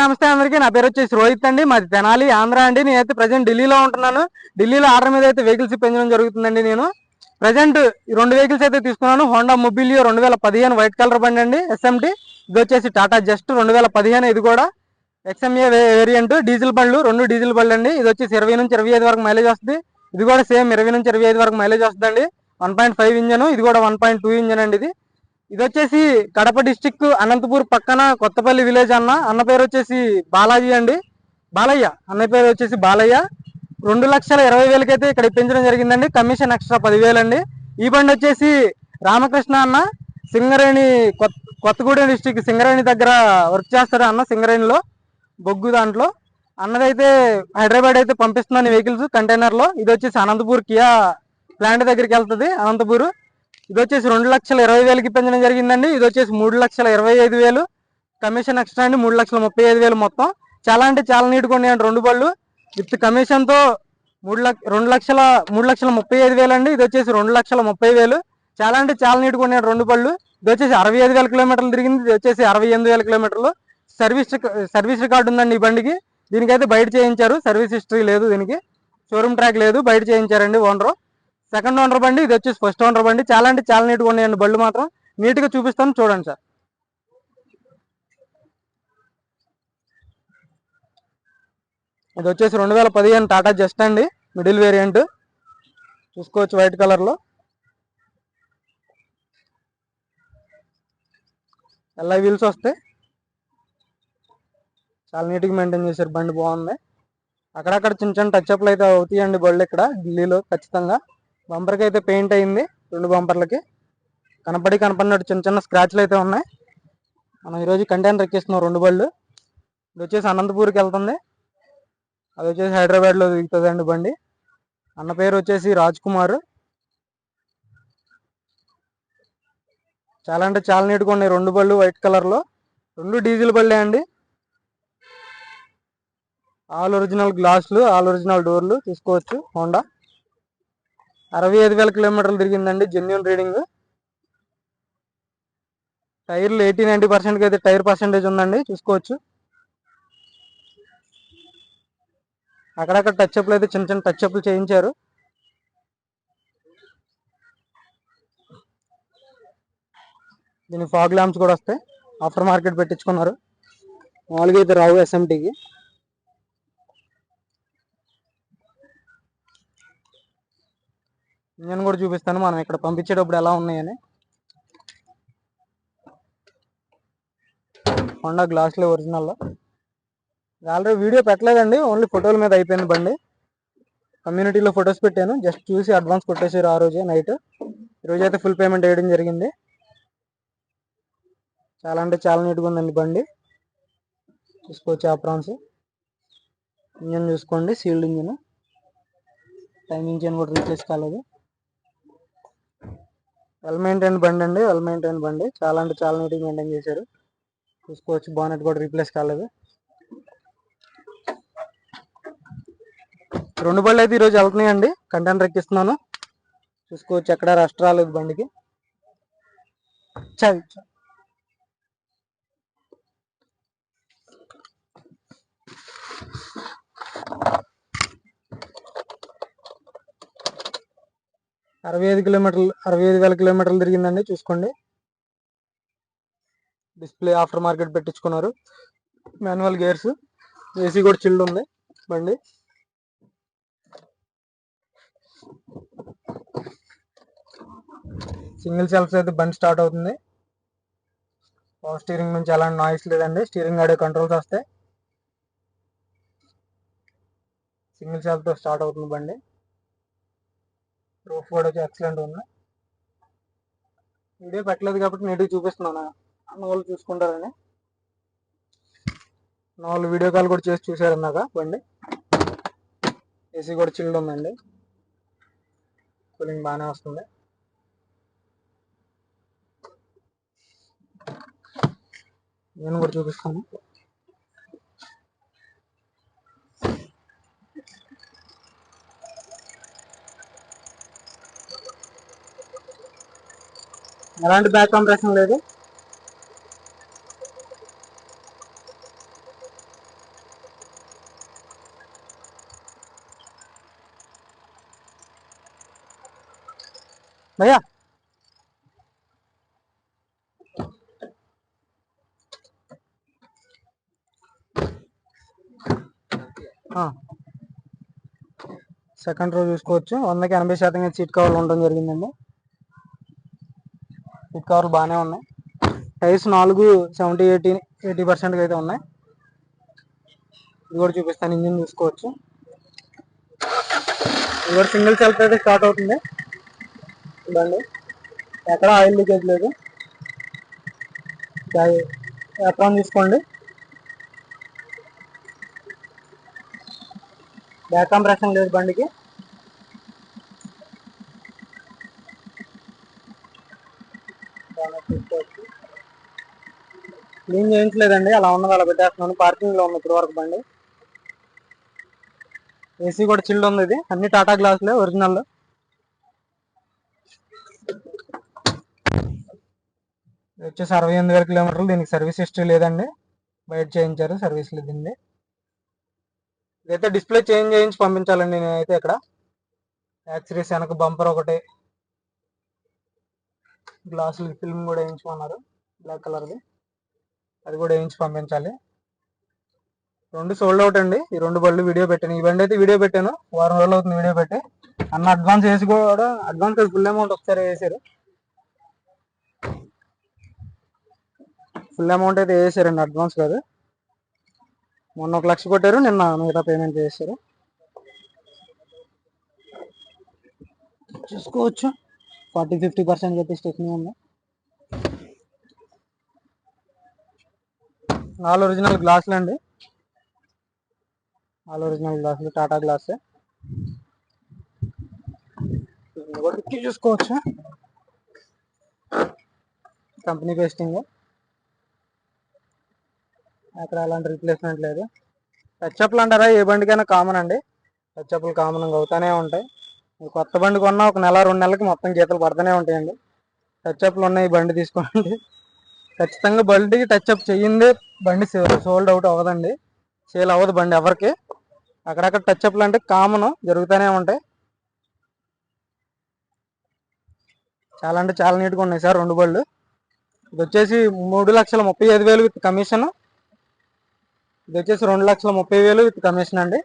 నమస్తే అందరికీ. నా పేరు వచ్చేసి రోహిత్ అండి. మాది తెనాలి, ఆంధ్ర అండి. నేనైతే ప్రజెంట్ ఢిల్లీలో ఉంటున్నాను. ఢిల్లీలో ఆర్డర్ మీద అయితే వెహికల్స్ పెంచడం జరుగుతుందండి. నేను ప్రజెంట్ ఈ 2 వెహికల్స్ అయితే తీసుకున్నాను. హోండా మొబిలియో 2015 వైట్ కలర్ బండి అండి, ఎస్ఎంటి. ఇది వచ్చేసి టాటా జస్ట్ 2015. ఇది కూడా ఎక్స్ఎంఏ వేరియంట్. డీజిల్ బండ్లు, 2 డీజిల్ బండ్లు అండి. ఇది వచ్చేసి 20 నుంచి 25 వరకు మైలేజ్ వస్తుంది. ఇది కూడా సేమ్ 20 నుంచి 25 వరకు మైలేజ్ వస్తుందండి. 1.5 ఇంజన్, ఇది కూడా 1.2 ఇంజన్ అండి. ఇది వచ్చేసి కడప డిస్టిక్ అనంతపూర్ పక్కన కొత్తపల్లి విలేజ్. అన్న పేరు వచ్చేసి బాలాజీ అండి, బాలయ్య. అన్న పేరు వచ్చేసి బాలయ్య. 2,20,000 అయితే ఇక్కడ పెంచడం జరిగిందండి. కమిషన్ ఎక్స్ట్రా 10,000 అండి. ఈ బండి వచ్చేసి రామకృష్ణ అన్న, సింగరేణి, కొత్తగూడెం డిస్టిక్ సింగరేణి దగ్గర వర్క్ చేస్తాడు అన్న. సింగరేణిలో బొగ్గు దాంట్లో అన్నదైతే హైదరాబాద్ అయితే పంపిస్తున్నాను వెహికల్స్ కంటైనర్ లో. ఇది వచ్చేసి అనంతపూర్ కియా ప్లాంట్ దగ్గరికి వెళ్తుంది, అనంతపూర్. ఇది వచ్చేసి 2,20,000కి పెంచడం జరిగిందండి. ఇది వచ్చేసి 3,25,000 కమిషన్ ఎక్స్ట్రా అండి. 3,35,000 మొత్తం. చాలా అంటే చాలా నీట్గా ఉన్నాయండి 2 బళ్ళు. విత్ కమిషన్ తో 3,35,000 అండి. ఇది వచ్చేసి 2,30,000. చాలా అంటే చాలా నీట్గా ఉన్నాయండి 2 బళ్ళు. ఇది వచ్చేసి 65,000 కిలోమీటర్లు తిరిగింది. ఇది వచ్చేసి 68,000 కిలోమీటర్లు. సర్వీస్ రికార్డు ఉందండి ఈ బండికి. దీనికైతే బయట చేయించారు, సర్వీస్ హిస్టరీ లేదు దీనికి, షోరూమ్ ట్రాక్ లేదు, బయట చేయించారండి ఓనరు. సెకండ్ ఓనర్ బండి. ఇది వచ్చేసి ఫస్ట్ ఓనర్ బండి. చాలా అంటే చాలా నీట్గా ఉన్నాయండి బళ్ళు మాత్రం. నీట్గా చూపిస్తాను చూడండి సార్. ఇది వచ్చేసి 2015 టాటా జస్ట్ అండి, మిడిల్ వేరియంట్. చూసుకోవచ్చు వైట్ కలర్ లో. ఎల్ఐ వీల్స్ వస్తాయి. చాలా నీట్గా మెయింటైన్ చేశారు బండి, బాగుంది. అక్కడక్కడ చిన్న చిన్న టచ్అప్లు అయితే అవుతాయండి బళ్ళు ఇక్కడ ఢిల్లీలో ఖచ్చితంగా. బంపర్కి అయితే పెయింట్ అయింది, 2 బంపర్లకి కనపడినట్టు చిన్న చిన్న స్క్రాచ్లు అయితే ఉన్నాయి. మనం ఈరోజు కంటైనర్ ఎక్కిస్తున్నాం 2 బళ్ళు. ఇది వచ్చేసి అనంతపూర్కి వెళ్తుంది, అది వచ్చేసి హైదరాబాద్లో దిగుతుంది అండి బండి. అన్న పేరు వచ్చేసి రాజ్ కుమార్. చాలా అంటే చాలా నీట్గా ఉన్నాయి 2 బళ్ళు వైట్ కలర్లో. 2 డీజిల్ బళ్ళే అండి. ఆల్ ఒరిజినల్ గ్లాసులు, ఆల్ ఒరిజినల్ డోర్లు. తీసుకోవచ్చు. హోండా 65,000 కిలోమీటర్లు తిరిగిందండి, జెన్యున్ రీడింగ్. టైర్లు 80-90% అయితే టైర్ పర్సెంటేజ్ ఉందండి, చూసుకోవచ్చు. అక్కడక్కడ టచ్అప్లు అయితే చిన్న చిన్న టచ్అప్లు చేయించారు. దీనికి ఫాగ్ ల్యాంప్స్ కూడా వస్తాయి, ఆఫ్టర్ మార్కెట్ పెట్టించుకున్నారు. మామూలుగా అయితే రావు ఎస్ఎంటీకి. ఇంజన్ కూడా చూపిస్తాను మనం ఇక్కడ పంపించేటప్పుడు ఎలా ఉన్నాయని. హోండా గ్లాసులు ఒరిజినల్. ఆల్రెడీ వీడియో పెట్టలేదండి, ఓన్లీ ఫోటోల మీద అయిపోయింది బండి. కమ్యూనిటీలో ఫొటోస్ పెట్టాను, జస్ట్ చూసి అడ్వాన్స్ కొట్టేసారు ఆ రోజే నైట్. ఈరోజు అయితే ఫుల్ పేమెంట్ వేయడం జరిగింది. చాలా అంటే చాలా నీట్గా ఉందండి బండి, చూసుకోవచ్చు. ఆప్రాన్స్ ఇంజన్ చూసుకోండి, సీల్డ్ ఇంజన్. టైం ఇంజన్ కూడా రీప్లేస్ కాలేదు. వెల్ మెయింటైన్ బండి అండి, వెల్ మెయింటైన్ బండి. చాలా అంటే చాలా నీట్గా మెయింటైన్ చేశారు, చూసుకోవచ్చు. బానెట్ కూడా రీప్లేస్ కాలేదు. 2 బళ్ళు అయితే ఈరోజు వెళ్తున్నాయండి, కంటైనర్ ఎక్కిస్తున్నాను. చూసుకోవచ్చు, ఎక్కడ రస్ట్ రాలేదు బండికి. చల్ 65,000 కిలోమీటర్లు తిరిగిందండి, చూసుకోండి. డిస్ప్లే ఆఫ్టర్ మార్కెట్ పెట్టించుకున్నారు. మాన్యువల్ గేర్స్, ఏసీ కూడా చిల్డ్ ఉంది బండి. సింగిల్ సెల్ఫ్స్ అయితే బండి స్టార్ట్ అవుతుంది. పవర్ స్టీరింగ్ నుంచి ఎలాంటి నాయిస్ లేదండి. స్టీరింగ్ ఆడే కంట్రోల్స్ వస్తాయి. సింగిల్ సెల్ఫ్తో స్టార్ట్ అవుతుంది బండి. రూఫ్ కూడా ఎక్సలెంట్ ఉంది. వీడియో పెట్టలేదు కాబట్టి నీట్గా చూపిస్తున్నాను, అన్న వాళ్ళు చూసుకుంటారని. నా వాళ్ళు వీడియో కాల్ కూడా చేసి చూసారు అన్నాక బండి. ఏసీ కూడా చిల్డ్ ఉందండి, కూలింగ్ బాగానే వస్తుంది. నేను కూడా చూపిస్తాను. ఎలాంటి బ్యాక్ కంప్రెషన్ లేదు. भैया సెకండ్ రో చూసుకోవచ్చు 100కి 80% సీట్ కవర్లు ఉండడం జరిగిందండి. సీట్ కవర్లు బాగానే ఉన్నాయి. టైర్స్ 4 70-80% అయితే ఉన్నాయి. ఇది కూడా చూపిస్తాను. ఇంజిన్ చూసుకోవచ్చు. ఇది కూడా సింగిల్ సెల్ఫ్ అయితే స్టార్ట్ అవుతుంది బండి. ఎక్కడ ఆయిల్ లీకేజ్ లేదు. ఎప్రాన్ తీసుకోండి. బ్యాక్ కంప్రెషన్ లేదు బండికి. క్లీన్ చేయించలేదండి, అలా ఉన్నది అలా పెట్టేస్తున్నాను. పార్కింగ్ లో ఉంది ఇప్పటి వరకు బండి. ఏసీ కూడా చిల్డ్ ఉంది. ఇది అన్ని టాటా గ్లాసులే ఒరిజినల్. వచ్చేసి 68,000 కిలోమీటర్లు. దీనికి సర్వీస్ హిస్టరీ లేదండి, బయట చేయించారు, సర్వీస్ లేదండి. ఇదైతే డిస్ప్లే చేంజ్ చేయించి పంపించాలండి నేనైతే. ఇక్కడ యాక్సరీస్ వెనక బంపర్ ఒకటి, గ్లాసులు ఫిల్మ్ కూడా వేయించుకున్నారు బ్లాక్ కలర్ది, అది కూడా వేయించి పంపించాలి. 2 సోల్డ్ అవుట్ అండి. ఈ 2 బళ్ళు వీడియో పెట్టాను. ఈ బండి అయితే వీడియో పెట్టాను, వారం రోజులు అవుతుంది వీడియో పెట్టి. అన్న అడ్వాన్స్ వేసి కూడా అడ్వాన్స్ ఫుల్ అమౌంట్ ఒకసారి వేసారు. ఫుల్ అమౌంట్ అయితే వేసారండి, అడ్వాన్స్ కాదు. మొన్న 1 లక్ష కొట్టారు, నిన్న మిగతా పేమెంట్ చేశారు. చూసుకోవచ్చు 40-50% చెప్పి స్టెప్నీ ఉంది. ఆల్ ఒరిజినల్ గ్లాసులు అండి, ఆల్ ఒరిజినల్ గ్లాసులు, టాటా గ్లాస్. చూసుకోవచ్చు కంపెనీ పేస్టింగ్. అక్కడ అలాంటి రీప్లేస్మెంట్ లేదు. టచ్అప్లు అంటారా, ఏ బండికైనా కామన్ అండి. టచ్అప్లు కామన్గా అవుతానే ఉంటాయి. కొత్త బండి కొన్నా 1 నెల 2 నెలలకి మొత్తం గీతలు పడుతూనే ఉంటాయండి. టచ్అప్లు ఉన్నాయి, బండి తీసుకోండి. ఖచ్చితంగా బండికి టచ్అప్ చెయ్యిందే బండి సోల్డ్ అవుట్ అవ్వదండి, సేల్ అవ్వదు బండి ఎవరికి. అక్కడక్కడ టచ్అప్లు అంటే కామన్, జరుగుతూనే ఉంటాయి. చాలా అంటే చాలా నీట్గా ఉన్నాయి సార్ 2 బళ్ళు. ఇది వచ్చేసి 3,35,000 విత్ కమిషన్. ఇది వచ్చేసి 2,30,000 విత్ కమిషన్ అండి.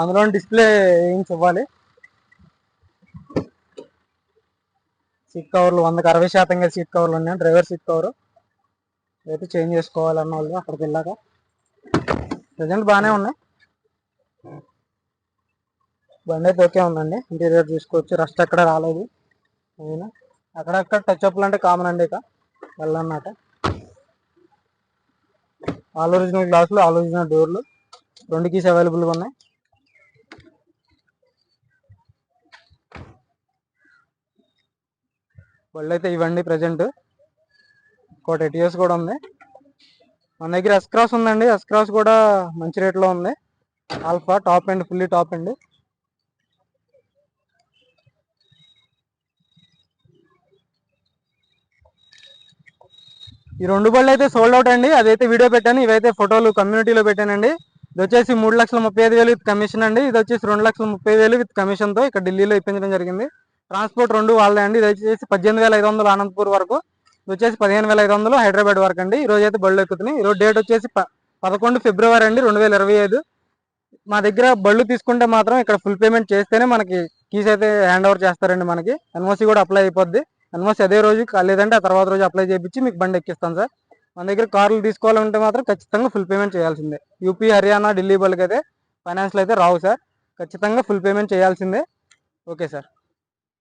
అందులో డిస్ప్లే వేయించి ఇవ్వాలి. సీట్ కవర్లు 100కి 60% సీట్ కవర్లు ఉన్నాయి. డ్రైవర్ సీట్ కవర్ అయితే చేంజ్ చేసుకోవాలన్న వాళ్ళు అక్కడికి వెళ్ళాక. ప్రజెంట్ బాగానే ఉన్నాయి, బండి అయితే ఓకే ఉందండి. ఇంటీరియర్ చూసుకోవచ్చు, రస్ట్ ఎక్కడ రాలేదు. అక్కడక్కడ టచ్అప్లు అంటే కామన్ అండి ఇక వెళ్ళన్నమాట. ఆల్ ఒరిజినల్ గ్లాసులు, ఆల్ ఒరిజినల్ డోర్లు, 2 కీస్ అవైలబుల్గా ఉన్నాయి. బళ్ళు అయితే ఇవ్వండి. ప్రజెంట్ ఇంకోటి ఎటిఎస్ కూడా ఉంది మన దగ్గర. ఎస్ క్రాస్ ఉందండి, ఎస్ క్రాస్ కూడా మంచి రేట్లో ఉంది. Alpha top end, fully top end. ఈ 2 బళ్ళు అయితే సోల్డ్ అవుట్ అండి, అదైతే వీడియో పెట్టాను. ఇవైతే ఫోటోలు కమ్యూనిటీలో పెట్టానండి. ఇది వచ్చేసి 3,35,000 విత్ కమిషన్ అండి. ఇది వచ్చేసి 2,30,000 విత్ కమిషన్తో ఇక్కడ ఢిల్లీలో ఇప్పించడం జరిగింది. ట్రాన్స్పోర్ట్ 2 వాళ్ళదే అండి. ఇది వచ్చేసి 18,500 అనంతపూర్ వరకు, ఇది వచ్చేసి 15,500 హైదరాబాద్ వరకు అండి. ఈ రోజు అయితే బళ్ళు ఎక్కుతున్నాయి. ఈరోజు డేట్ వచ్చేసి 11 ఫిబ్రవరి అండి 2025. మా దగ్గర బళ్ళు తీసుకుంటే మాత్రం ఇక్కడ ఫుల్ పేమెంట్ చేస్తేనే మనకి కీస్ అయితే హ్యాండ్ ఓవర్ చేస్తారండి. మనకి ఎన్ఓసి కూడా అప్లై అయిపోద్ది. ఎన్ఓసి అదే రోజు, లేదంటే ఆ తర్వాత రోజు అప్లై చేయించి మీకు బండి ఎక్కిస్తాను సార్. మన దగ్గర కార్లు తీసుకోవాలంటే మాత్రం ఖచ్చితంగా ఫుల్ పేమెంట్ చేయాల్సిందే. యూపీ, హర్యానా, ఢిల్లీ బళ్ళకి అయితే ఫైనాన్స్లో అయితే రావు సార్, ఖచ్చితంగా ఫుల్ పేమెంట్ చేయాల్సిందే. Okay sir.